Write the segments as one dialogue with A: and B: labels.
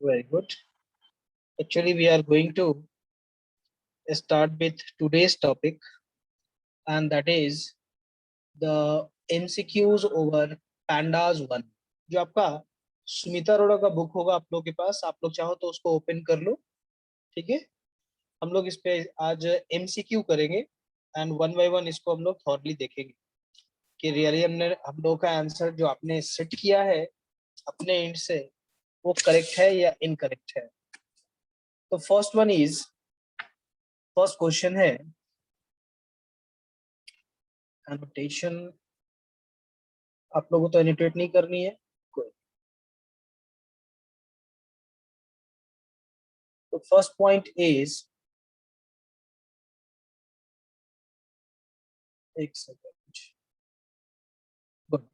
A: Very good. Actually, we are going to start with today's topic, and that is the MCQs over Pandas 1. जो आपका सुमिता अरोड़ा का book होगा आप लोग के पास, आप लोग चाहो तो उसको ओपन कर लो, ठीक है। हम लोग इस पे आज MCQ करेंगे एंड वन बाय वन इसको हम लोग थॉरली देखेंगे कि रियली हम लोग का आंसर जो आपने सेट किया है अपने एंड से वो करेक्ट है या इनकरेक्ट है। तो फर्स्ट क्वेश्चन है एनोटेशन, आप लोगों को तो एनोटेट नहीं करनी है कोई। तो फर्स्ट पॉइंट इज, एक सेकंड, गुड,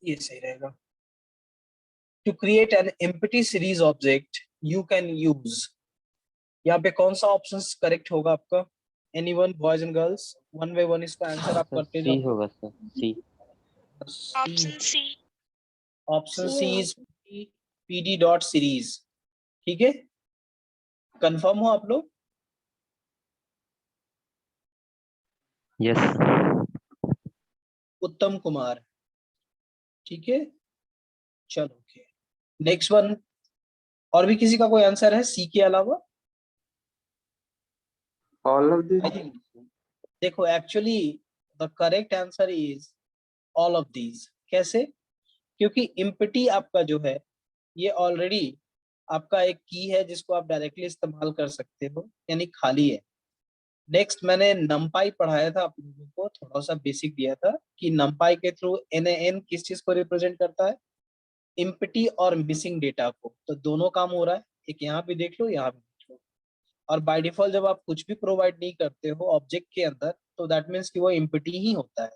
A: ये सही रहेगा। To create an empty series object you can use, यहाँ पे कौन सा ऑप्शन करेक्ट होगा आपका? Anyone, boys and girls, one by one इसका आंसर आप करते
B: सी
A: जाओ।
B: होगा sir, C.
C: Option C.
A: Option C is pd dot series, ठीक है। कंफर्म हो आप लोग?
B: यस।
A: उत्तम कुमार, ठीक है। चलो ओके, नेक्स्ट वन। और भी किसी का कोई आंसर है सी के अलावा?
D: All of this.
A: देखो actually the correct answer is all of these. कैसे? क्योंकि इम्पटी आपका जो है ये ऑलरेडी आपका एक की है जिसको आप डायरेक्टली इस्तेमाल कर सकते हो, यानी खाली है। नेक्स्ट, मैंने नमपाई पढ़ाया था आप लोगों को, थोड़ा सा बेसिक दिया था कि नमपाई के थ्रू एन किस चीज को रिप्रेजेंट करता है? इम्पटी और मिसिंग डेटा को। तो दोनों काम हो रहा है, एक यहाँ भी देख लो, यहाँ भी देख लो। और बाय डिफॉल्ट जब आप कुछ भी प्रोवाइड नहीं करते हो ऑब्जेक्ट के अंदर तो दैट मीन्स कि वो इम्पटी ही होता है।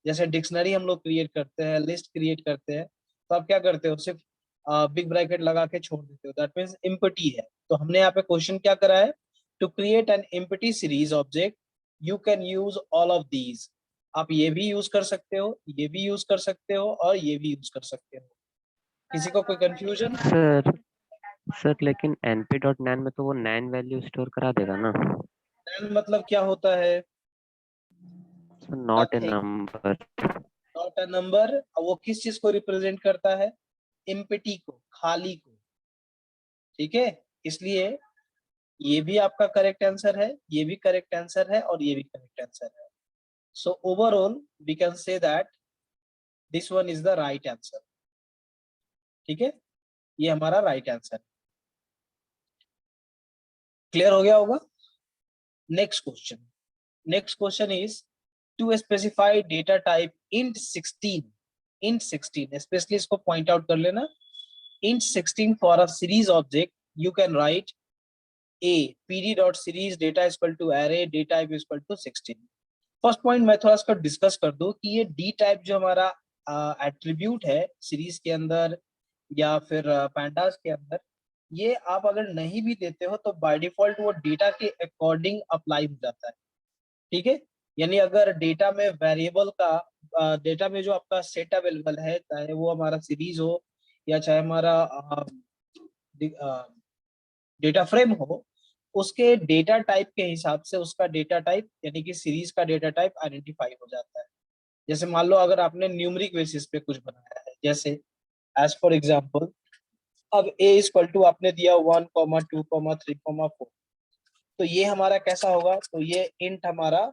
A: जैसे डिक्शनरी हम लोग क्रिएट करते हैं, लिस्ट क्रिएट करते हैं, तो आप क्या करते हो? सिर्फ बिग ब्रैकेट लगा के छोड़ देते हो, दैट मीन्स इम्पटी है। तो हमने यहाँ पे क्वेश्चन क्या करा है? To create an empty series object you can use all of these. आप ये भी यूज कर सकते हो, ये भी यूज कर सकते हो और ये भी यूज कर सकते हो। किसी को कोई कंफ्यूजन?
B: सर लेकिन np.nan में तो वो nan वैल्यू स्टोर करा देगा ना।
A: मतलब क्या होता है?
B: Not a number.
A: Not a number. वो किस चीज को रिप्रेजेंट करता है? एम्प्टी को, खाली को, ठीक है। इसलिए ये भी आपका करेक्ट आंसर है, ये भी करेक्ट आंसर है और ये भी करेक्ट आंसर है। So overall we can say that this one is the right answer, ठीक है। ये हमारा राइट आंसर। क्लियर हो गया होगा? Next question is to specify data type int 16 specially इसको पॉइंट आउट कर लेना। int 16 for a series object you can write a pd dot series data equal to array data type equal to 16। First point मैं थोड़ा सा discuss कर दूं कि ये डी टाइप जो हमारा एट्रीब्यूट है सीरीज के अंदर या फिर पैंडास के अंदर, ये आप अगर नहीं भी देते हो तो बाय डिफॉल्ट वो डेटा के अकॉर्डिंग अप्लाई हो जाता है, ठीक है। यानी अगर डेटा में वेरिएबल का डेटा में जो आपका सेट अवेलेबल है, चाहे वो हमारा सीरीज हो या चाहे हमारा डेटा फ्रेम हो, उसके डेटा टाइप के हिसाब से उसका डेटा टाइप यानी कि सीरीज का डेटा टाइप आइडेंटिफाई हो जाता है। जैसे मान लो अगर आपने न्यूमरिक बेसिस पे कुछ बनाया है, जैसे एज फॉर एग्जांपल अब a इक्वल टू आपने दिया 1, 2, 3, 4, तो ये हमारा कैसा होगा? तो ये इंट हमारा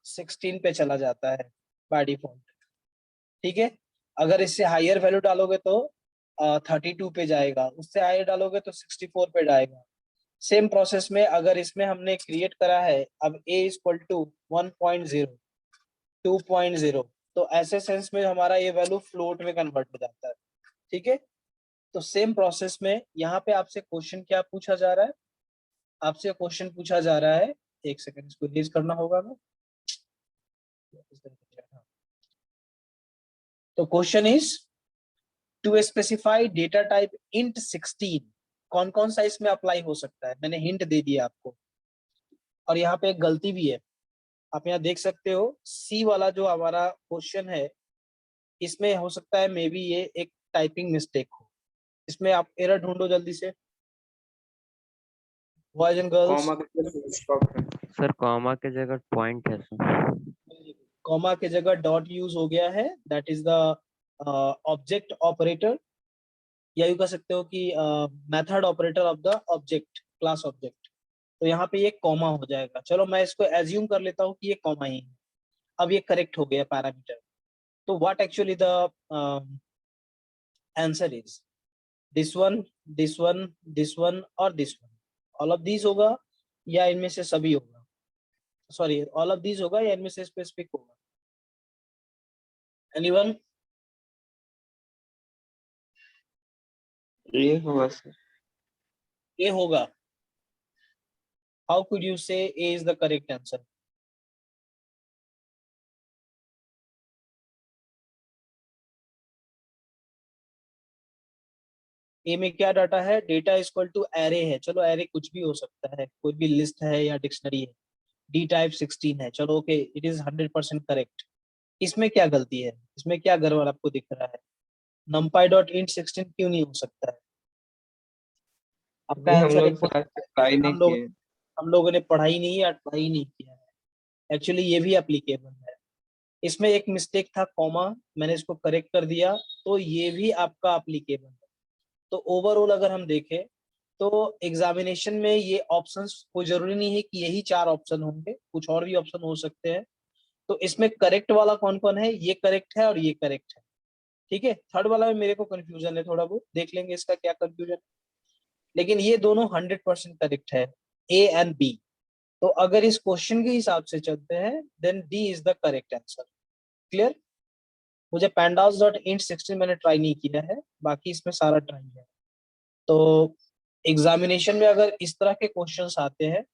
A: 16 पे चला जाता है बाय डिफॉल्ट, ठीक है। अगर इससे हायर वैल्यू डालोगे तो 32 पे जाएगा, उससे हायर डालोगे तो 64 पे जाएगा। सेम प्रोसेस में अगर इसमें हमने क्रिएट करा है अब a इक्वल टू 1.0, 2.0, तो ऐसे सेंस में हमारा ये वैल्यू फ्लोट में कन्वर्ट हो जाता है, ठीक है। तो सेम प्रोसेस में यहाँ पे आपसे क्वेश्चन क्या पूछा जा रहा है? आपसे क्वेश्चन पूछा जा रहा है, एक सेकंड इसको रिलीज करना होगा ना। तो question is to specify data type int 16। कौन कौन सा इसमें अप्लाई हो सकता है? मैंने हिंट दे दिया आपको। और यहाँ पे एक गलती भी है, आप यहाँ देख सकते हो सी वाला जो हमारा क्वेश्चन है इसमें हो सकता है मे बी ये एक टाइपिंग मिस्टेक हो। इसमें आप एरर ढूंढो जल्दी से, बॉयज एंड गर्ल्स।
D: कॉमा के जगह स्टॉप है।
B: सर कॉमा के जगह पॉइंट है सर।
A: कॉमा के जगह डॉट यूज हो गया है, that is the object operator, या यू कह सकते हो कि method operator of the object, class object. तो यहाँ पे ये कॉमा हो जाएगा। चलो मैं इसको एज्यूम कर लेता हूँ कि ये कॉमा ही है। अब ये करेक्ट हो गया पैरामीटर। तो what actually the answer is this one, this one, this one और this one. All of these होगा या इनमें से सभी होगा? सॉरी, ऑल ऑफ दीज होगा या इनमें से स्पेसिफिक होगा? एनीवन?
D: ये होगा सर।
A: ए होगा। हाउ कुड यू से ए इज द करेक्ट आंसर? ए में क्या डाटा है? डेटा इक्वल टू एरे है। चलो एरे कुछ भी हो सकता है, कोई भी लिस्ट है या डिक्शनरी है। डी टाइप 16 है। चलो ओके, इट इज 100% करेक्ट। इसमें क्या गलती है? इसमें क्या गड़बड़ आपको दिख रहा है? numpy डॉट इंट 16 क्यों नहीं हो सकता है? आपका
D: ये हम
A: आंसर
D: लोग
A: एक
D: सर आज तक ट्राई नहीं
A: हम लोग
D: किए।
A: हम लोगों ने पढ़ाई नहीं या ट्राई नहीं किया है। एक्चुअली ये भी एप्लीकेबल है। इसमें एक मिस्टेक था, कॉमा, मैंने इसको करेक्ट कर दिया, तो ये भी आपका एप्लीकेबल है। तो ओवरऑल अगर हम देखें तो एग्जामिनेशन में ये ऑप्शंस, कोई जरूरी नहीं है कि यही 4 ऑप्शन होंगे, कुछ और भी ऑप्शन हो सकते हैं। तो इसमें करेक्ट वाला कौन कौन है? ये करेक्ट है और ये करेक्ट है। ठीक है, थर्ड वाला में मेरे को कंफ्यूजन है थोड़ा बहुत, देख लेंगे इसका क्या कंफ्यूजन है। लेकिन ये दोनों 100% करेक्ट है, ए एंड बी। तो अगर इस क्वेश्चन के हिसाब से चलते हैं then D is the correct answer. Clear? मुझे pandas डॉट इंट 16 मैंने ट्राई नहीं किया है, बाकी इसमें सारा ट्राई है। तो एग्जामिनेशन में अगर इस तरह के क्वेश्चंस आते हैं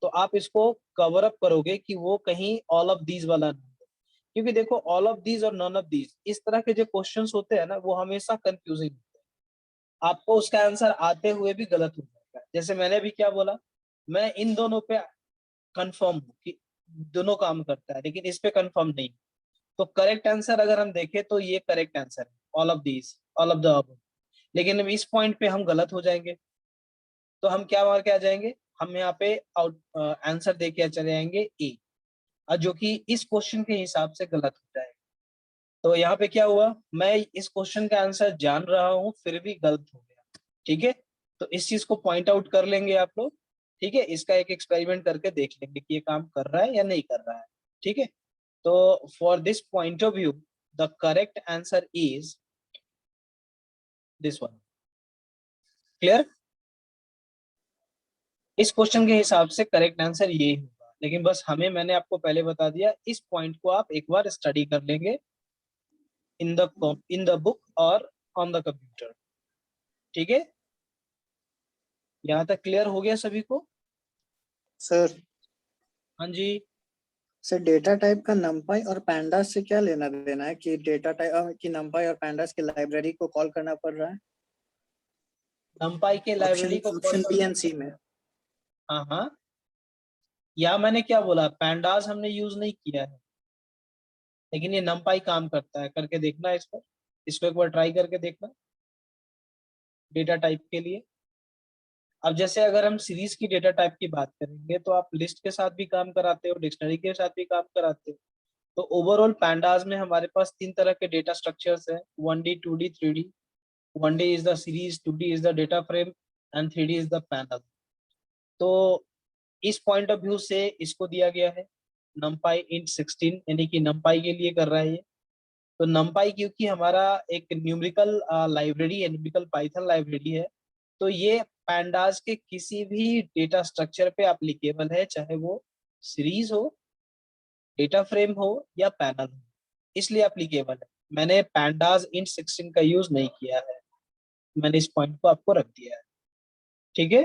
A: तो आप इसको कवर अप करोगे कि वो कहीं ऑल ऑफ दीज वाला ना हो। क्योंकि देखो, ऑल ऑफ दीज और नॉन ऑफ दीज, इस तरह के जो क्वेश्चंस होते हैं ना, वो हमेशा कंफ्यूजिंग होते हैं। आपको उसका आंसर आते हुए भी गलत हो जाएगा। जैसे मैंने भी क्या बोला, मैं इन दोनों पे कंफर्म हूँ कि दोनों काम करता है, लेकिन इस पे कंफर्म नहीं। तो करेक्ट आंसर अगर हम देखें तो ये करेक्ट आंसर है, all of these, all of the above. लेकिन अब इस पॉइंट पे हम गलत हो जाएंगे, तो हम क्या मार के आ जाएंगे? हम यहाँ पे आउट आंसर दे के चले जाएंगे ए, और जो कि इस क्वेश्चन के हिसाब से गलत हो जाएगा। तो यहाँ पे क्या हुआ, मैं इस क्वेश्चन का आंसर जान रहा हूँ फिर भी गलत हो गया। ठीक है, तो इस चीज को पॉइंट आउट कर लेंगे आप लोग। ठीक है, इसका एक एक्सपेरिमेंट करके देख लेंगे कि ये काम कर रहा है या नहीं कर रहा है। ठीक है, तो for this point of view the correct answer is this one. Clear? इस क्वेश्चन के हिसाब से करेक्ट आंसर ये होगा। लेकिन बस हमें, मैंने आपको पहले बता दिया, इस पॉइंट को आप एक बार स्टडी कर लेंगे इन द बुक और ऑन द कंप्यूटर। ठीक है, यहाँ तक क्लियर हो गया सभी को?
E: सर
A: हाँ जी।
E: सर डेटा टाइप का नंपाई और पैंडास से क्या लेना देना है कि डेटा टाइप की नंपाई और पैंडास की लाइब्रेरी को कॉल करना पड़ रहा है
A: numpy के लाइब्रेरी को
E: ऑप्शन बी एंड सी में?
A: हाँ हाँ, या मैंने क्या बोला, पैंडास हमने यूज नहीं किया है, लेकिन ये numpy काम करता है। करके देखना इस पर, इसको एक बार ट्राई करके देखना डेटा टाइप के लिए। अब जैसे अगर हम सीरीज की डेटा टाइप की बात करेंगे तो आप लिस्ट के साथ भी काम कराते हो, डिक्शनरी के साथ भी काम कराते हो। तो ओवरऑल पैंडास में हमारे पास 3 तरह के डेटा स्ट्रक्चर्स हैं, 1D 2D 3D। 1D is the series, 2D is the data frame and 3D is the panel. तो इस पॉइंट ऑफ व्यू से इसको दिया गया है numpy int 16, यानी कि numpy के लिए कर रहा है ये। तो numpy क्योंकि हमारा एक न्यूमेरिकल लाइब्रेरी है, न्यूमेरिकल पाइथन लाइब्रेरी है, तो ये पैंडास के किसी भी डेटा स्ट्रक्चर पे एप्लीकेबल है, चाहे वो सीरीज हो, डेटा फ्रेम हो या पैनल हो, इसलिए एप्लीकेबल है। मैंने पैंडास int 16 का यूज नहीं किया है, मैंने इस पॉइंट को आपको रख दिया है। ठीक है,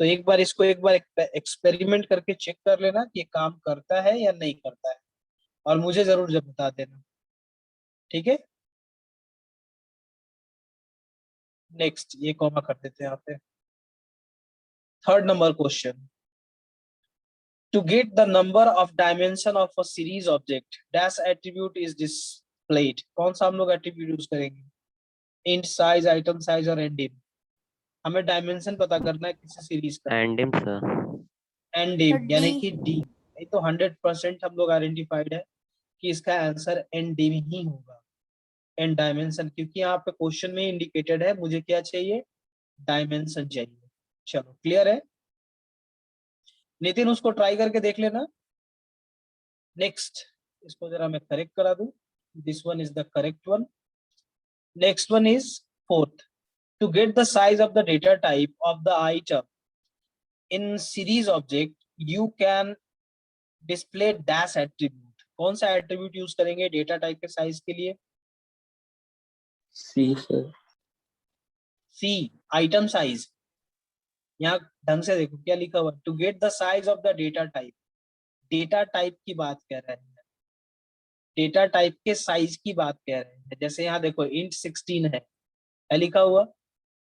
A: तो एक बार इसको एक बार एक्सपेरिमेंट करके चेक कर लेना कि ये काम करता है या नहीं करता है, और मुझे जरूर जब बता देना। ठीक है, नेक्स्ट ये कॉमा कर देते हैं यहाँ पे। Third number question, to get the number of dimension of a series object dash attribute is displayed. कौन सा हम लोग attribute यूज करेंगे? int size, item size और end dim. हमें डायमेंशन पता करना है किसी सीरीज का.
B: एंडिम सर.
A: एंड dim
F: तो
A: यानी
F: D।
A: कि d. नहीं तो 100% हम लोग आइडेंटिफाइड है कि इसका आंसर एंड dim ही होगा. एंड डायमेंशन, क्योंकि यहाँ पे क्वेश्चन में इंडिकेटेड है मुझे क्या चाहिए, डायमेंशन चाहिए. चलो क्लियर है नितिन, उसको ट्राई करके देख लेना. नेक्स्ट, इसको जरा मैं करेक्ट करा दूं. This one is the correct one. Next one is fourth. To get the size of the data type of the item in series object you can display dash attribute. कौन सा attribute use करेंगे data type के size के लिए?
D: C sir.
A: C, item size. यहाँ ढंग से देखो क्या लिखा हुआ, to get the size of the data type. Data type की बात कर रहे हैं, डेटा टाइप के साइज की बात कर रहे हैं. जैसे यहाँ देखो इंट 16 है लिखा हुआ,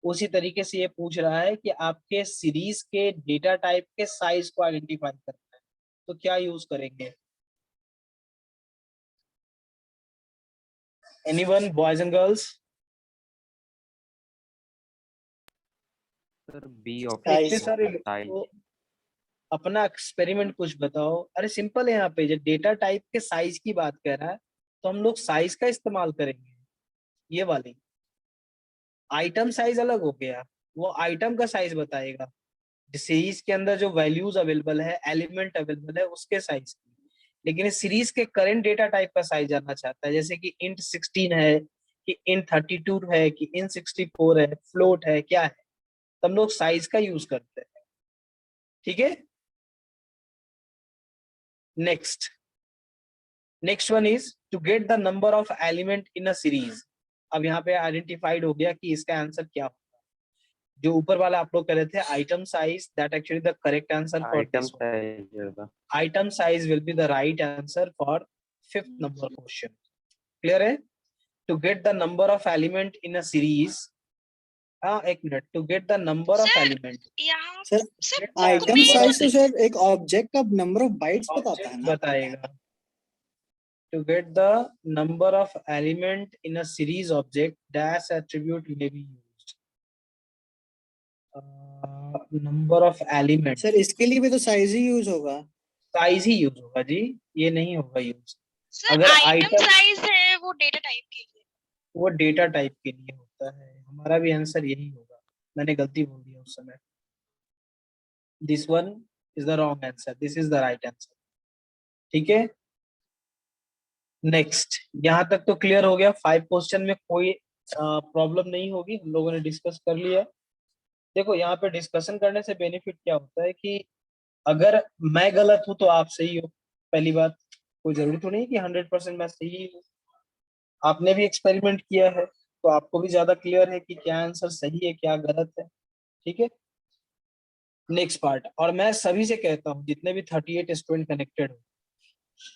A: उसी तरीके से ये पूछ रहा है कि आपके सीरीज के डेटा टाइप के साइज को आइडेंटिफाई करना है, तो क्या यूज करेंगे? Anyone, boys and girls?
B: Sir B
E: Size.
B: Option.
A: तो अपना एक्सपेरिमेंट कुछ बताओ. अरे सिंपल है, यहाँ पे जब डेटा टाइप के साइज की बात कर रहा है तो हम लोग साइज का इस्तेमाल करेंगे. ये वाली आइटम साइज अलग हो गया, वो आइटम का साइज बताएगा. सीरीज के अंदर जो वैल्यूज अवेलेबल है, एलिमेंट अवेलेबल है, उसके साइज की. लेकिन इस सीरीज के करंट डेटा टाइप का साइज जानना चाहता है, जैसे कि इंट 16 है कि इंट 32 है कि इंट 64 है, फ्लोट है, क्या है, तो हम लोग साइज का यूज करते हैं. ठीक है. Next one is to get the number of element in a series. अब यहाँ पे आइडेंटिफाइड हो गया कि इसका आंसर क्या होगा. जो ऊपर वाला आप लोग कह रहे थे item size, that actually the correct answer for
B: item
A: this one.
B: Size होगा.
A: Item size will be the right answer for fifth number question. Clear है. To get the number of element in a series. हाँ एक minute. To get the number of
C: Sir,
A: element.
C: यहाँ
E: sir
C: sir
E: item
C: तुम्हें
E: size तो sir एक object का number of bytes बताता है ना.
A: बताएगा. To get the number of element in a series object, dash attribute may be used. Number of element.
E: Sir इसके लिए भी तो साइज ही यूज होगा.
A: साइज ही यूज होगा जी, ये नहीं होगा यूज.
C: सर
A: अगर
C: आइटम
A: item-
C: साइज है वो डेटा टाइप के लिए.
A: वो डेटा टाइप के लिए होता है. हमारा भी आंसर यही होगा. मैंने गलती बोल दिया उस समय. This one is the wrong answer, this is the right answer. ठीक है. नेक्स्ट, यहाँ तक तो क्लियर हो गया. 5 क्वेश्चन में कोई प्रॉब्लम नहीं होगी, हम लोगों ने डिस्कस कर लिया. देखो यहाँ पे डिस्कशन करने से बेनिफिट क्या होता है कि अगर मैं गलत हूं तो आप सही हो. पहली बात, कोई जरूरी तो नहीं कि 100% मैं सही हूँ. आपने भी एक्सपेरिमेंट किया है तो आपको भी ज्यादा क्लियर है कि क्या आंसर सही है क्या गलत है. ठीक है. नेक्स्ट पार्ट, और मैं सभी से कहता हूँ जितने भी 38 स्टूडेंट कनेक्टेड हो,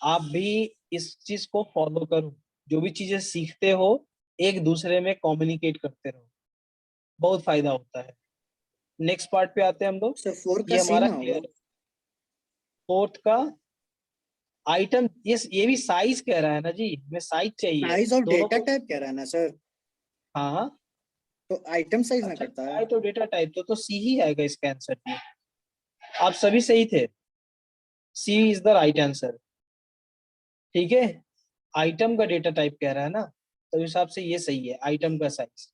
A: आप भी इस चीज को फॉलो करो. जो भी चीजें सीखते हो एक दूसरे में कम्युनिकेट करते रहो, बहुत फायदा होता है. नेक्स्ट पार्ट पे आते हैं हम लोग.
E: सर 4 का
A: ये
E: सी
A: हमारा
E: में होगा.
A: क्लियर. फोर्थ का आइटम, ये भी साइज कह रहा है ना जी, हमें साइज चाहिए
E: साइज ऑफ
A: दोनों
E: डेटा
A: को.
E: टाइप कह रहा है ना सर.
A: हाँ
E: तो आइटम साइज में
A: अच्छा,
E: करता है.
A: है तो डेटा टाइप तो सी ही आएगा इसका आंसर भी. आप सभी सही थे. सी इज द राइट आंसर. ठीक है. आइटम का डेटा टाइप कह रहा है ना, तो इस हिसाब से ये सही है, आइटम का साइज.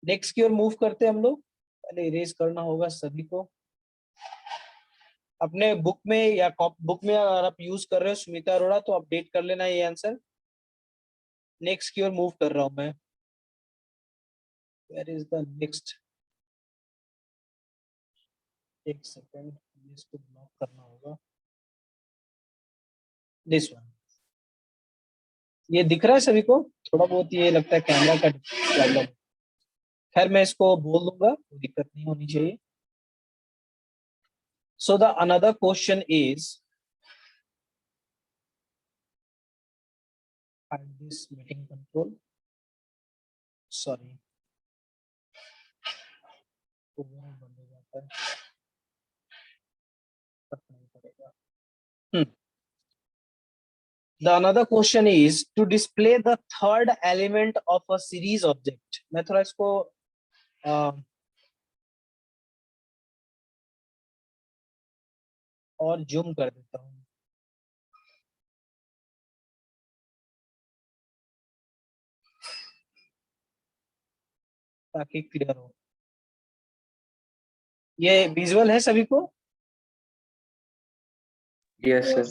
A: नेक्स्ट की ओर मूव करते हैं हम लोग. पहले इरेज करना होगा सभी को. अपने बुक में या बुक में अगर आप यूज कर रहे हो सुमिता अरोड़ा तो अपडेट कर लेना ये आंसर. नेक्स्ट की ओर मूव कर रहा हूं मैं. Where is the next. एक सेकेंड, इसको ब्लॉक करना होगा. This one. ये दिख रहा है सभी को? थोड़ा बहुत ये लगता है कैमरा का प्रॉब्लम. खैर मैं इसको बोल दूंगा, कोई दिक्कत नहीं होनी चाहिए. So the another question is, hide this meeting control. Sorry. बंद हो जाता है. The another question is to display the third element of a series object. मैं थोड़ा इसको और जूम कर देता हूँ। ताकि क्लियर हो। ये विजुअल है सभी को?
D: Yes, sir.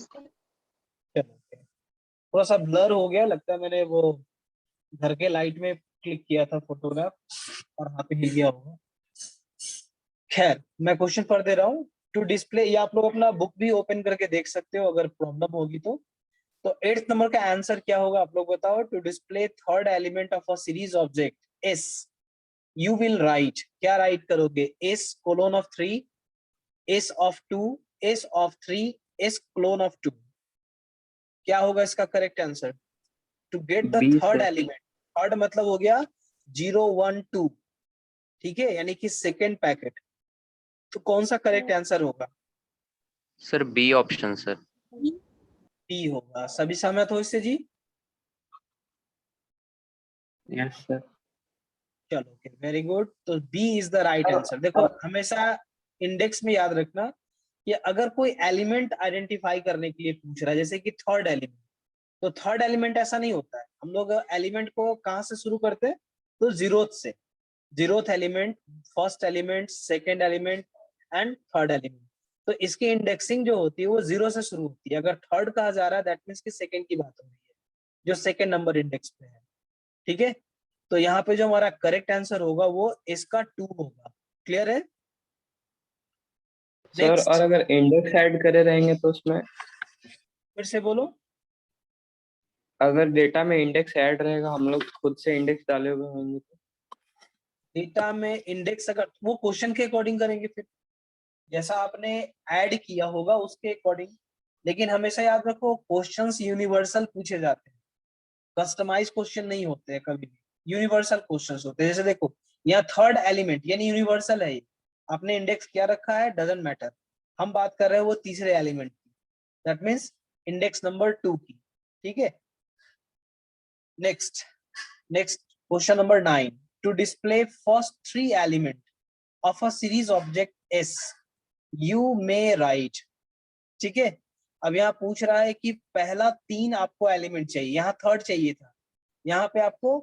A: चलो थोड़ा सा ब्लर हो गया, लगता है मैंने वो घर के लाइट में क्लिक किया था फोटोग्राफ और हाथ हिल गया होगा। खैर मैं क्वेश्चन पढ़ दे रहा हूँ। टू डिस्प्ले, या आप लोग अपना बुक भी ओपन करके देख सकते हो अगर प्रॉब्लम होगी तो। 8th नंबर का आंसर क्या होगा आप लोग बताओ। To display third element of a series object S, you will write, क्या राइट करोगे? S colon of 3, S of 2, S of 3, S colon of 2। क्या होगा इसका correct answer? To get the
D: B,
A: third
D: sir.
A: Element, third मतलब हो गया 0 1 2, ठीक है, यानी कि सेकेंड पैकेट। तो कौन सा करेक्ट आंसर होगा?
B: Sir B option sir.
A: D होगा। सभी सहमत हो इससे जी?
D: Yes, sir.
A: चलो वेरी गुड। तो B is the right answer. देखो हमेशा इंडेक्स में याद रखना कि अगर कोई एलिमेंट आइडेंटिफाई करने के लिए पूछ रहा है, जैसे कि थर्ड एलिमेंट, तो थर्ड एलिमेंट ऐसा नहीं होता है। हम लोग एलिमेंट को कहां से शुरू करते हैं? तो जीरोथ से। Zeroth element, first element, second element and third element. तो इसकी इंडेक्सिंग जो होती है वो 0 से शुरू होती है। अगर थर्ड कहा जा रहा है दैट मीन्स कि सेकेंड की बात हो रही है, जो सेकेंड नंबर इंडेक्स पे है, ठीक है। तो यहाँ पे जो हमारा करेक्ट आंसर होगा वो इसका 2 होगा। क्लियर है?
D: सर
A: नेक्स्ट,
D: और अगर इंडेक्स ऐड करे रहेंगे तो उसमें,
A: फिर से बोलो।
D: अगर डेटा में इंडेक्स ऐड रहेगा, हम लोग खुद से इंडेक्स डाले हुए होंगे तो
A: डेटा में इंडेक्स अगर वो क्वेश्चन के अकॉर्डिंग करेंगे, फिर जैसा आपने ऐड किया होगा उसके अकॉर्डिंग। लेकिन हमेशा याद रखो क्वेश्चंस यूनिवर्सल पूछे जाते हैं, कस्टमाइज क्वेश्चन नहीं होते हैं कभी भी, यूनिवर्सल क्वेश्चंस होते हैं। जैसे देखो यहाँ थर्ड एलिमेंट यानी यूनिवर्सल है, आपने इंडेक्स क्या रखा है डजंट मैटर, हम बात कर रहे हैं वो तीसरे एलिमेंट की, दैट मीन्स इंडेक्स नंबर 2 की, ठीक है। Next question number 9, to display first 3 element of a series object S, you may write, ठीक है। अब यहाँ पूछ रहा है कि पहला 3 आपको एलिमेंट चाहिए, यहाँ थर्ड चाहिए था, यहाँ पे आपको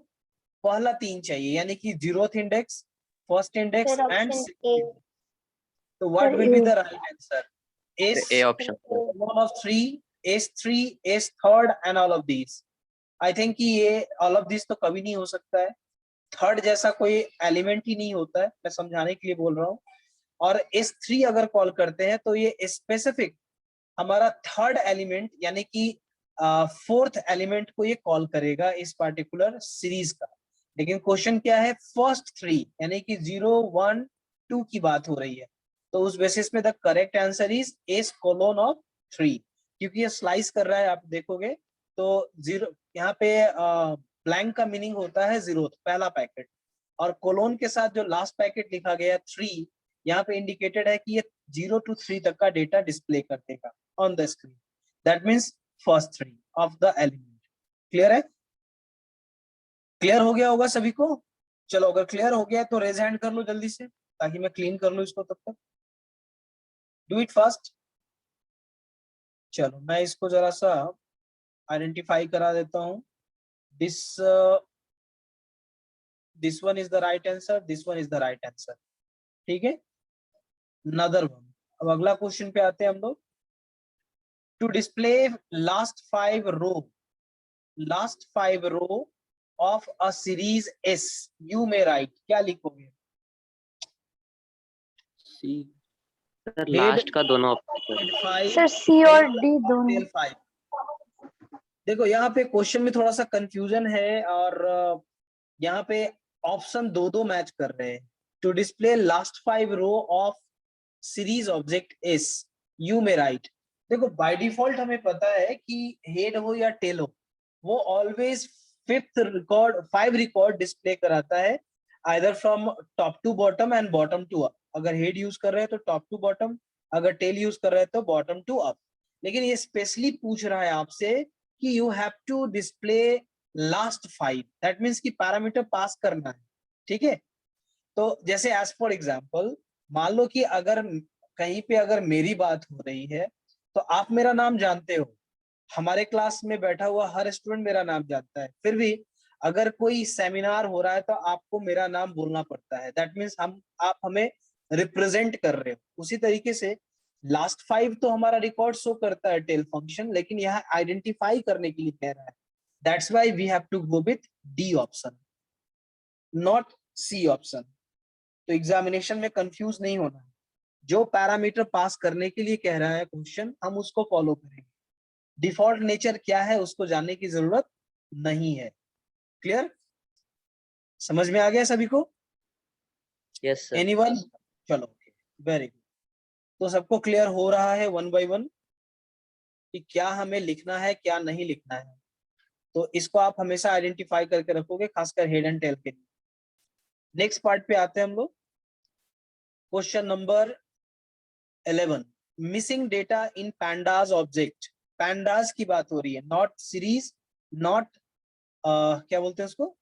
A: पहला 3 चाहिए, यानी कि zeroth index, first index and second. तो what will be the right answer? Yes
B: A option sir.
A: one of 3, S3, S third and all of these। I think कि ये ऑल ऑफ दिस तो कभी नहीं हो सकता है, थर्ड जैसा कोई एलिमेंट ही नहीं होता है, मैं समझाने के लिए बोल रहा हूँ। और S3 अगर कॉल करते हैं तो ये स्पेसिफिक हमारा थर्ड एलिमेंट यानी कि फोर्थ एलिमेंट को ये कॉल करेगा इस पार्टिकुलर सीरीज का। लेकिन क्वेश्चन क्या है? फर्स्ट 3 यानी कि 0 1 2 की बात हो रही है। तो उस बेसिस में the correct answer is S colon of 3, क्योंकि ये स्लाइस कर रहा है, आप देखोगे तो 0 यहाँ पे ब्लैंक का मीनिंग होता है जीरो, पहला पैकेट, और कोलोन के साथ जो लास्ट पैकेट लिखा गया 3, यहाँ पे इंडिकेटेड है कि ये 0 to 3 तक का डेटा डिस्प्ले कर देगा on the screen, that means first 3 of the element. Clear है? क्लियर हो गया होगा सभी को? चलो अगर क्लियर हो गया तो रेज हैंड कर लो जल्दी से, ताकि मैं क्लीन कर लूं इसको तब तक। Do it fast. चलो मैं इसको जरा सा आइडेंटिफाई करा देता हूं। This one is the right answer, this one is the right answer, ठीक है। नदर वन। अब अगला क्वेश्चन पे आते हैं हम लोग। To display last 5 row of a series S, you may write, क्या लिखोगे?
D: C।
B: सर लास्ट का दोनों ऑप्शन सर।
C: सर सी और डी दोनों।
A: 5। देखो यहाँ पे क्वेश्चन में थोड़ा सा कंफ्यूजन है, और यहाँ पे ऑप्शन दो मैच कर रहे हैं। To display last 5 row of series object S, you may write. देखो बाय डिफॉल्ट हमें पता है कि हेड हो या टेल हो, वो ऑलवेज 5 रिकॉर्ड डिस्प्ले कराता है, either from top to bottom and bottom to up. अगर हेड यूज कर रहे हैं तो टॉप टू बॉटम, अगर टेल यूज कर रहे हैं तो बॉटम टू अप। लेकिन ये स्पेशली पूछ रहा है आपसे कि you have to display last 5, that means कि पैरामीटर पास करना है, ठीक है। तो जैसे एज फॉर एग्जाम्पल मान लो कि अगर कहीं पे अगर मेरी बात हो रही है तो आप मेरा नाम जानते हो, हमारे क्लास में बैठा हुआ हर स्टूडेंट मेरा नाम जानता है, फिर भी अगर कोई सेमिनार हो रहा है तो आपको मेरा नाम बोलना पड़ता है, दैट मीन्स आप हमें रिप्रेजेंट कर रहे हो। उसी तरीके से लास्ट 5 तो हमारा रिकॉर्ड शो करता है टेल फंक्शन, लेकिन यहाँ आइडेंटिफाई करने के लिए कह रहा है, that's why we have to go with D option, not C option. तो एग्जामिनेशन में कंफ्यूज नहीं होना है, जो पैरामीटर पास करने के लिए कह रहा है क्वेश्चन हम उसको फॉलो करेंगे, डिफॉल्ट नेचर क्या है उसको जानने की जरूरत नहीं है। क्लियर, समझ में आ गया सभी को?
B: Yes sir.
A: एनीवन? चलो वेरी गुड। तो सबको क्लियर हो रहा है वन बाय वन कि क्या हमें लिखना है क्या नहीं लिखना है, तो इसको आप हमेशा आइडेंटिफाई करके रखोगे, खासकर हेड एंड टेल के लिए। नेक्स्ट पार्ट पे आते हैं हम लोग, क्वेश्चन नंबर 11, मिसिंग डेटा इन पैंडाज ऑब्जेक्ट। पैंडाज की बात हो रही है, नॉट सीरीज, नॉट क्या बोलते हैं उसको,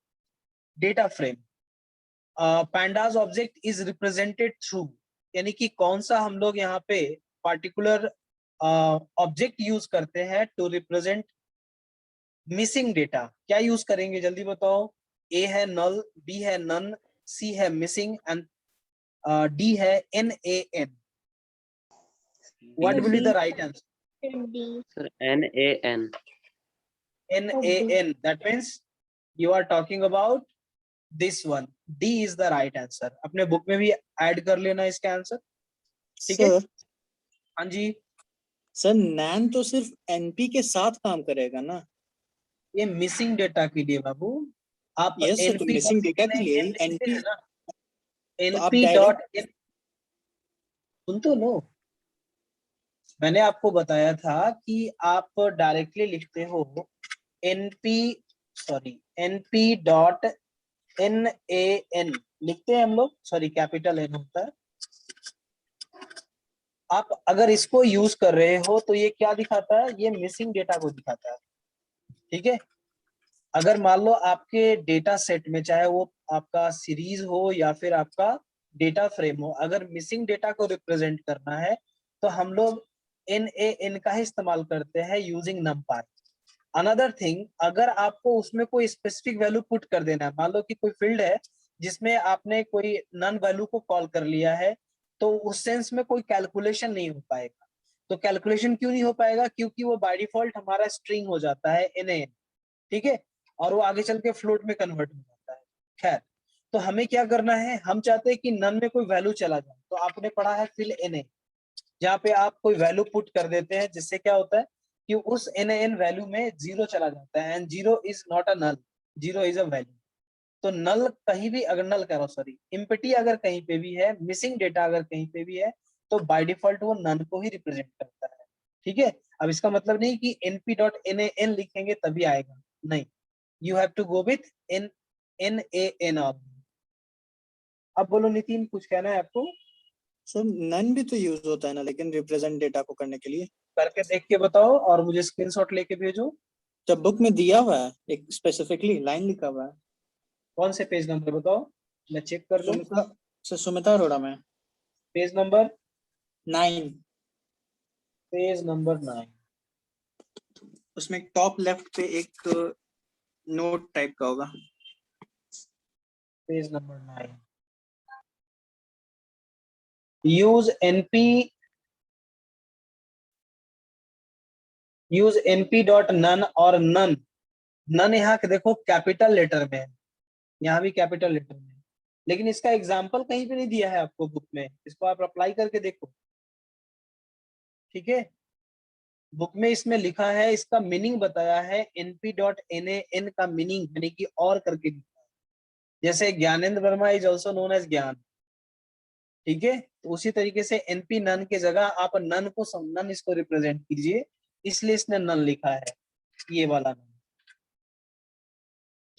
A: data frame. Pandas object is represented through, यानी कि कौन सा हम लोग यहाँ पे पार्टिकुलर ऑब्जेक्ट यूज करते हैं टू रिप्रेजेंट मिसिंग डेटा। क्या यूज करेंगे जल्दी बताओ? ए है नल, बी है नन, सी है मिसिंग एंड डी है NaN। What will be the right answer?
B: Sir NaN।
A: NaN, that means you are talking about this one. D is the right answer. अपने book में भी ऐड कर लेना इसका आंसर, ठीक है?
E: सर
A: हाँ जी,
E: सर नैन तो सिर्फ एनपी के साथ काम करेगा ना?
A: ये मिसिंग डेटा के लिए बाबू, आप
E: यस सर, तो
A: NP
E: मिसिंग डेटा के लिए
A: लिखते
E: एनपी,
A: हैं ना,
E: तो आप
A: NP
E: डायरेक्ट
A: डॉट N, सुन तो लो, मैंने आपको बताया था कि आप डायरेक्टली लिखते हो NP, sorry NP dot NaN लिखते हैं हम लोग, सॉरी कैपिटल N होता है। आप अगर इसको यूज कर रहे हो तो ये क्या दिखाता है? ये मिसिंग डेटा को दिखाता है, ठीक है। अगर मान लो आपके डेटा सेट में, चाहे वो आपका सीरीज हो या फिर आपका डेटा फ्रेम हो, अगर मिसिंग डेटा को रिप्रेजेंट करना है तो हम लोग NaN का ही इस्तेमाल करते हैं यूजिंग numpy। अनदर थिंग, अगर आपको उसमें कोई स्पेसिफिक वैल्यू पुट कर देना है, मान लो कि कोई फील्ड है जिसमें आपने कोई नन वैल्यू को कॉल कर लिया है, तो उस सेंस में कोई कैलकुलेशन नहीं हो पाएगा। तो कैलकुलेशन क्यों नहीं हो पाएगा? क्योंकि वो बाय डिफॉल्ट हमारा स्ट्रिंग हो जाता है NaN, ठीक है, और वो आगे चल के फ्लोट में कन्वर्ट हो जाता है। खैर, तो हमें क्या करना है, हम चाहते हैं कि नन में कोई वैल्यू चला जाए, तो आपने पढ़ा है फिल Na, जहाँ पे आप कोई वैल्यू पुट कर देते हैं, जिससे क्या होता है कि उस NaN वैल्यू में 0 चला जाता है, and 0 is not a null, 0 is a value. तो नल कहीं भी अगर नल करो, सॉरी इम्पटी अगर कहीं पे भी है, मिसिंग डेटा अगर कहीं पे भी है, तो बाय डिफॉल्ट वो नन को ही रिप्रेजेंट करता है, ठीक है। अब इसका मतलब नहीं कि NP.NaN लिखेंगे तभी आएगा, नहीं, you have to go with NaN। अब बोलो नितिन, कुछ कहना है आपको?
E: सर नन भी तो यूज होता है ना, लेकिन रिप्रेजेंट डेटा को करने के लिए।
A: करके देख के बताओ और मुझे स्क्रीनशॉट लेके भेजो।
E: जब बुक में दिया हुआ है एक स्पेसिफिकली लाइन लिखा हुआ है।
A: कौन से पेज नंबर बताओ, मैं चेक कर लूं।
E: सुमिता सर, सुमिता अरोड़ा में
A: पेज नंबर
E: 9,
A: पेज नंबर 9,
E: उसमें टॉप लेफ्ट पे एक नोट टाइप का होगा।
A: Page number 9, use NP dot NaN, और नन, नन यहाँ देखो कैपिटल लेटर में है, यहाँ भी कैपिटल लेटर में है, लेकिन इसका एग्जाम्पल कहीं पे नहीं दिया है आपको बुक में, इसको आप अप्लाई करके देखो, ठीक है। बुक में इसमें लिखा है, इसका मीनिंग बताया है, NP.NaN का मीनिंग यानी कि और करके लिखा है, जैसे Gyanendra Verma is also known as Gyan, ठीक है। तो उसी तरीके से NP नन के जगह आप नन को नन इसको रिप्रेजेंट कीजिए, इसलिए इसने नन लिखा है, ये वाला नन,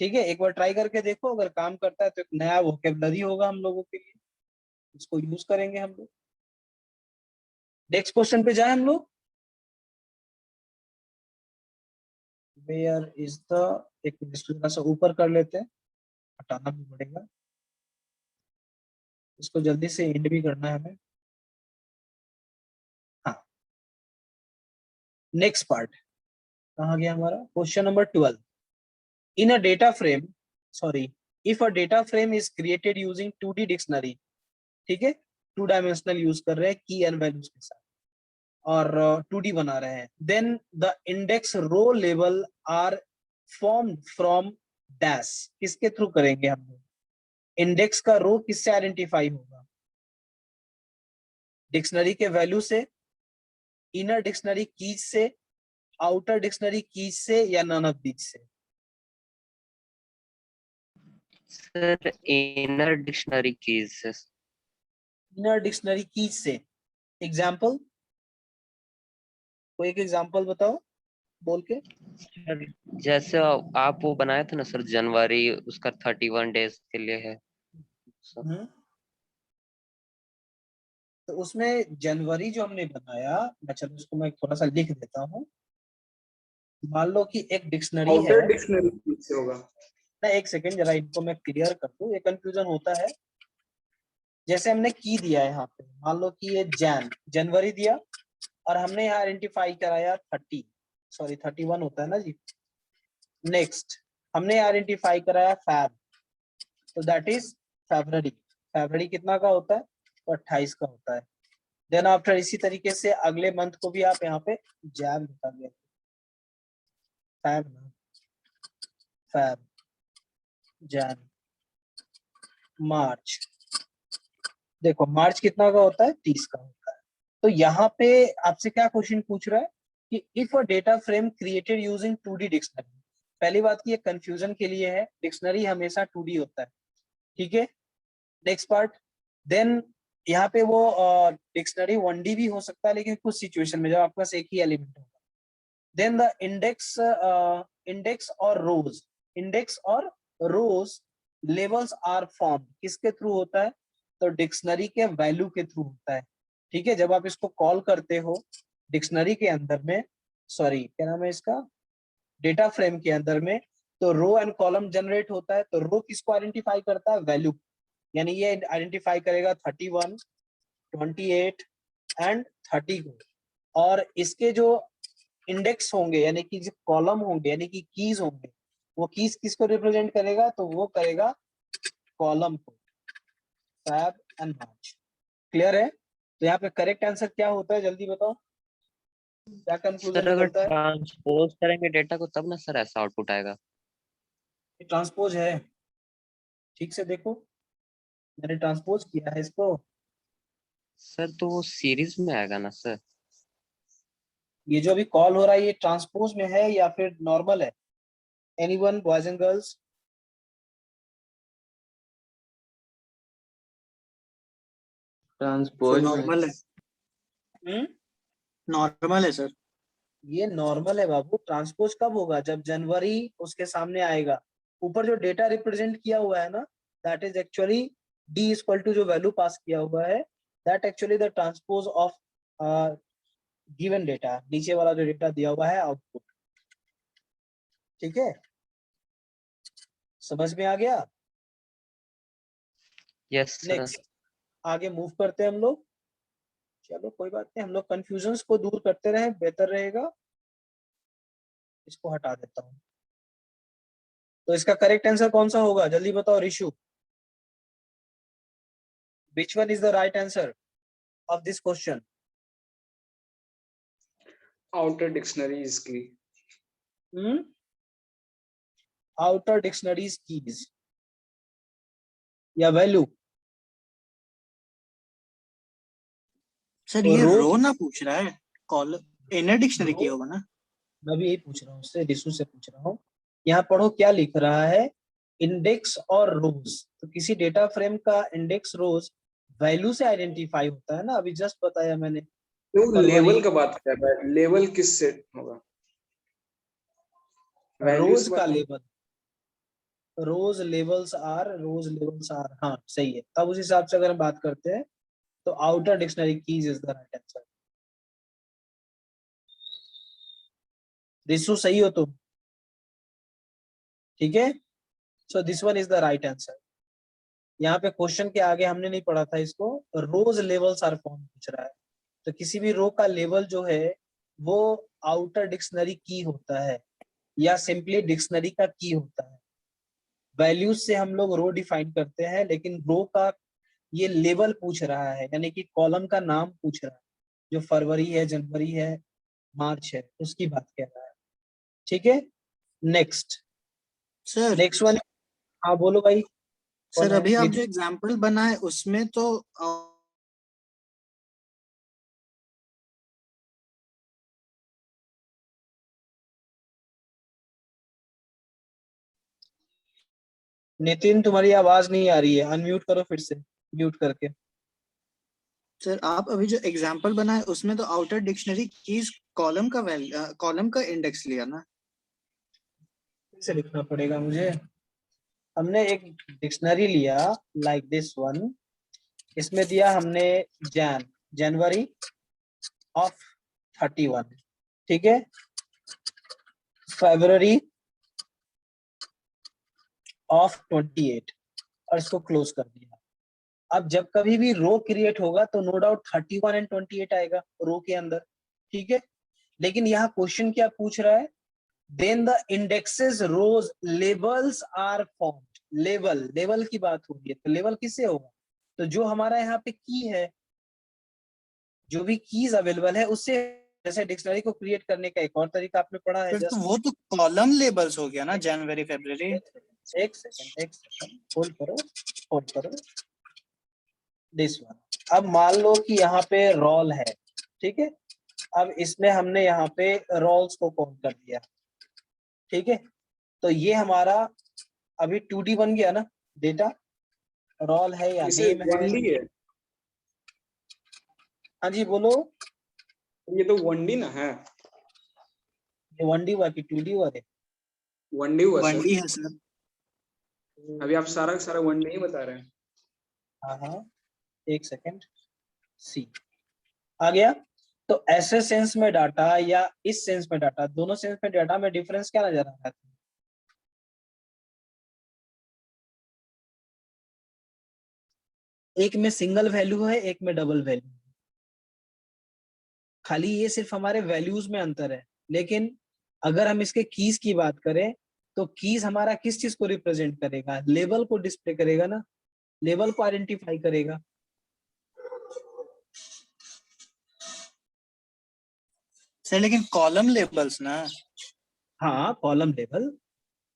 A: ठीक है। एक बार ट्राई करके देखो, अगर काम करता है तो एक नया वोकेबलरी होगा हम लोगों के लिए, इसको यूज करेंगे हम लोग। नेक्स्ट क्वेश्चन पे जाए हम लोग, वेयर इज द, एक इसको थोड़ा सा ऊपर कर लेते हैं, हटाना भी पड़ेगा इसको, जल्दी से एंड भी करना है हमें। हाँ, नेक्स्ट पार्ट कहाँ गया हमारा, question number 12। In a data frame, sorry, if a data frame is created using 2D dictionary, ठीक है, 2 डायमेंशनल यूज कर रहे हैं की एंड वैल्यूज के साथ, और 2D बना रहे हैं, then the index row level are form from dash, किसके थ्रू करेंगे हम लोग, इंडेक्स का रो किससे आइडेंटिफाई होगा, डिक्शनरी के वैल्यू से, इनर डिक्शनरी कीज से, आउटर डिक्शनरी कीज से, या नन ऑफ दीज से।
B: Sir inner dictionary keys.
A: Inner dictionary keys से, एग्जाम्पल, कोई एक एग्जाम्पल बताओ बोल के।
B: सर जैसे आप वो बनाए थे ना सर, जनवरी उसका 31 डेज के लिए है सर।
A: तो उसमें जनवरी जो हमने बनाया, मैं चलो उसको मैं थोड़ा सा लिख देता हूँ। मान लो कि एक डिक्शनरी है,
D: आउटर डिक्शनरी से होगा
A: ना, एक सेकेंड जरा इनको मैं क्लियर कर दूं, ये कंफ्यूजन होता है। जैसे हमने की दिया है यहाँ पे, मान लो कि ये जनवरी दिया, और हमने यहाँ आइडेंटिफाई कराया 30, सॉरी 31 होता है ना जी। नेक्स्ट हमने आइडेंटिफाई कराया फैब, तो दैट इज फरवरी। फरवरी कितना का होता है, तो 28 का होता है। देन आफ्टर इसी तरीके से अगले मंथ को भी आप यहाँ पे जैन बता दिया, फैब, फैब, जैन, मार्च। देखो मार्च कितना का होता है, 30 का होता है। तो यहाँ पे आपसे क्या क्वेश्चन पूछ रहा है कि if a data frame created using 2D dictionary, पहली बात की ये कंफ्यूजन के लिए है, डिक्शनरी हमेशा 2D होता है, ठीक है। नेक्स्ट पार्ट, देन यहाँ पे वो डिक्शनरी 1D भी हो सकता है, लेकिन कुछ सिचुएशन में जब आपके पास एक ही एलिमेंट होगा। देन द इंडेक्स, इंडेक्स और रोज लेवल्स आर फॉर्म, किसके थ्रू होता है, तो डिक्शनरी के वैल्यू के थ्रू होता है, ठीक है। जब आप इसको कॉल करते हो डिक्शनरी के अंदर में, सॉरी क्या नाम है इसका, डेटा फ्रेम के अंदर में, तो रो एंड कॉलम जनरेट होता है। तो रो किसको आइडेंटिफाई करता है, वैल्यू, यानी ये आइडेंटिफाई करेगा 31, 28 एंड 30 को, और इसके जो इंडेक्स होंगे यानी कि जो कॉलम होंगे यानी कि कीज होंगे, वो कीज किसको रिप्रेजेंट करेगा, तो वो करेगा कॉलम को, फैब एंड मार्च। क्लियर है। तो यहाँ पे करेक्ट आंसर क्या होता है, जल्दी बताओ, क्या कंक्लूजन
B: सर अगर
A: निकलता है।
B: ट्रांसपोज करेंगे डेटा को तब ना सर ऐसा आउटपुट आएगा।
A: ट्रांसपोज है, ठीक से देखो, मैंने ट्रांसपोज किया है इसको।
B: सर तो वो सीरीज में आएगा ना सर।
A: ये जो अभी कॉल हो रहा है ये ट्रांसपोज में है या फिर नॉर्मल है, anyone, boys and girls.
D: Transpose
E: normal है, नॉर्मल है सर।
A: ये नॉर्मल है बाबू। ट्रांसपोज कब होगा, जब जनवरी उसके सामने आएगा। ऊपर जो डेटा रिप्रेजेंट किया हुआ है ना, that is actually D equal to जो वैल्यू पास किया हुआ है, that actually the transpose of given data, नीचे वाला जो डेटा दिया हुआ है आउटपुट, ठीक है, समझ में आ गया।
B: Yes sir.
A: नेक्स्ट आगे मूव करते हैं हम लोग। चलो कोई बात नहीं, हम लोग कंफ्यूजन्स को दूर करते रहे, बेहतर रहेगा। इसको हटा देता हूँ। तो इसका करेक्ट आंसर कौन सा होगा, जल्दी बताओ Rishu. Which one is the right answer of this question?
F: outer dictionaries की
A: Outer dictionaries keys या वैल्यू।
E: सर
A: तो
E: ये
A: रो
E: रो ना पूछ रहा है, कॉल इनर डिक्शनरी की
A: रो,
E: होगा ना।
A: मैं भी यही पूछ रहा हूँ उससे, ऋषु से पूछ रहा हूँ। यहाँ पढ़ो क्या लिख रहा है, इंडेक्स और रोज। तो किसी डेटा फ्रेम का इंडेक्स रोज वैल्यू से आइडेंटिफाई होता है ना, अभी जस्ट बताया मैंने।
F: तो
A: फरवरी,
F: लेवल का बात कर रहा है, लेवल किस से होगा, वैल्यू
A: रोज
F: से
A: का
F: बात।
A: लेवल, रोज लेवल्स आर, हाँ सही है। तब उस हिसाब से अगर हम बात करते हैं तो outer dictionary keys is the right answer. Rishu सही हो तुम। ठीक है, so this one is the right answer. यहाँ पे क्वेश्चन के आगे हमने नहीं पढ़ा था इसको, रोज लेवल्स आर फॉर्म पूछ रहा है। तो किसी भी रो का लेवल जो है वो आउटर डिक्शनरी की होता है या सिंपली डिक्शनरी का की होता है। वैल्यूज से हम लोग रो डिफाइन करते हैं, लेकिन रो का ये लेवल पूछ रहा है, यानी कि कॉलम का नाम पूछ रहा है, जो फरवरी है, जनवरी है, मार्च है, उसकी बात कर रहा है। ठीक है, नेक्स्ट
E: सर
A: नेक्स्ट वन। हाँ बोलो भाई। कौन
E: सर
A: है?
E: अभी आप
A: नितिन?
E: जो एग्जांपल बनाए उसमें तो
A: नितिन तुम्हारी आवाज नहीं आ रही है, अनम्यूट करो फिर से, म्यूट करके।
E: सर आप अभी जो एग्जांपल बनाए उसमें तो आउटर डिक्शनरी कीज कॉलम का कॉलम का इंडेक्स लिया ना।
A: फिर से लिखना पड़ेगा मुझे। हमने एक डिक्शनरी लिया लाइक दिस वन, इसमें दिया हमने जनवरी ऑफ 31, ठीक है, फरवरी ऑफ 28, और इसको क्लोज कर दिया। अब जब कभी भी रो क्रिएट होगा तो नो डाउट 31 एंड 28 आएगा रो के अंदर, ठीक है। लेकिन यहाँ क्वेश्चन क्या पूछ रहा है, then the indexes rows labels are formed. Level की बात हो रही है, तो लेवल किससे होगा, तो जो हमारा यहाँ पे की है, जो भी कीज अवेलेबल है उससे। जैसे डिक्शनरी को क्रिएट करने का एक और तरीका आपने पढ़ा है,
E: फिर तो
A: जस्ट
E: वो तो कॉलम लेबल्स हो गया ना, जनवरी फरवरी।
A: एक सेकंड होल्ड करो दिस वन। अब मान लो कि यहाँ पे रोल है, ठीक है, अब इसमें हमने यहाँ पे रोल्स को कॉल कर दिया, ठीक है, तो ये हमारा अभी 2D बन गया ना डेटा, रोल है या
F: इसे
A: नेम है।
F: 1D है,
A: हाँ जी बोलो।
F: ये तो 1D ना है,
A: ये 1D हुआ कि 2D हुआ है?
F: 1D हुआ सर।
E: 1D है सर।
F: अभी आप सारा का सारा 1D ही बता रहे हैं।
A: हाँ हाँ, एक सेकंड, सी आ गया। तो ऐसे सेंस में डाटा या इस सेंस में डाटा, दोनों सेंस में डाटा में डिफरेंस क्या नजर आ रहा है? एक में सिंगल वैल्यू है, एक में डबल वैल्यू है। खाली ये सिर्फ हमारे वैल्यूज में अंतर है, लेकिन अगर हम इसके कीज की बात करें तो कीज हमारा किस चीज को रिप्रेजेंट करेगा, लेवल को डिस्प्ले करेगा ना, लेवल को आइडेंटिफाई करेगा।
E: सर लेकिन कॉलम लेबल्स ना,
A: हाँ कॉलम लेवल।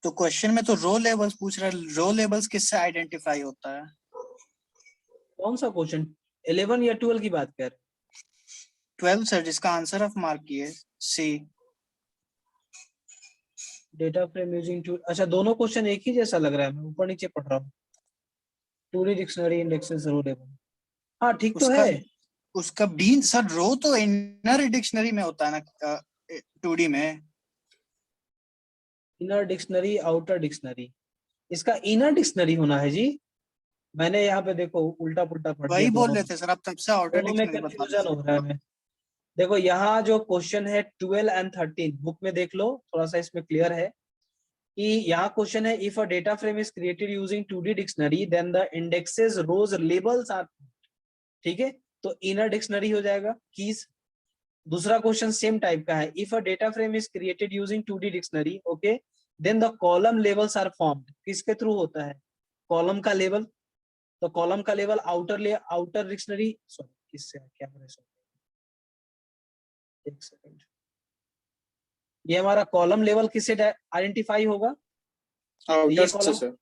E: तो क्वेश्चन में तो रो लेबल्स पूछ रहा है, रो लेबल्स किससे आइडेंटिफाई होता है?
A: कौन सा क्वेश्चन, 11 या 12 की बात कर?
E: 12 सर, जिसका आंसर ऑफ मार्क किए सी।
A: डेटा फ्रेम यूजिंग टू, अच्छा दोनों क्वेश्चन एक ही जैसा लग रहा है, मैं ऊपर नीचे पढ़ रहा हूँ। 2D डिक्शनरी इंडेक्सेस रो लेवल, हाँ ठीक तो
E: उसका
A: है।
E: उसका बी सर, रो तो इनर डिक्शनरी में होता है ना 2D में।
A: इनर डिक्शनरी आउटर डिक्शनरी, इसका इनर डिक्शनरी होना है जी। मैंने यहाँ पे देखो उल्टा पुल्टा पढ़ दिया,
E: वही बोल
A: दोनों
E: रहे थे सर, आप तब से आउटर
A: दोनों में
E: डिक्शनरी बता रहे
A: कंफ्यूजन
E: थे।
A: हो रहा है मैं। देखो यहाँ जो क्वेश्चन है 12 एंड 13 बुक में देख लो, थोड़ा सा इसमें क्लियर है कि यहाँ क्वेश्चन है, if a data frame is created using 2D dictionary then the indexes rows labels are, ठीक है, तो इनर डिक्शनरी हो जाएगा कीज। दूसरा क्वेश्चन सेम टाइप का है, if a data frame is created using 2D dictionary, okay, then the column levels are formed. किसके थ्रू होता है, कॉलम का लेवल, तो कॉलम का लेवल आउटर डिक्शनरी, सॉरी किससे क्या बोले, एक सेकंड, ये हमारा कॉलम लेवल किससे आइडेंटिफाई होगा, तो ये
F: आउटर से
A: कॉलम
F: सर।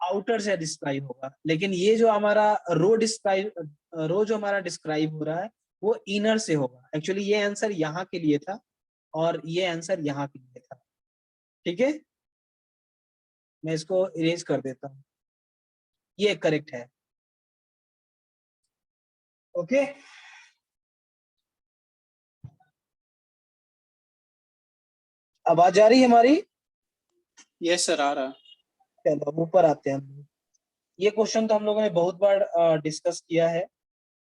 A: आउटर से डिस्क्राइब होगा। लेकिन ये जो हमारा रो जो हमारा डिस्क्राइब हो रहा है वो इनर से होगा। एक्चुअली ये आंसर यहाँ के लिए था और ये आंसर यहाँ के लिए था, ठीक है, मैं इसको इरेज कर देता हूँ, ये करेक्ट है, ओके। आवाज आ रही है हमारी?
E: यस सर, आ रहा।
A: चलो अब ऊपर आते हैं हम। ये क्वेश्चन तो हम लोगों ने बहुत बार डिस्कस किया है,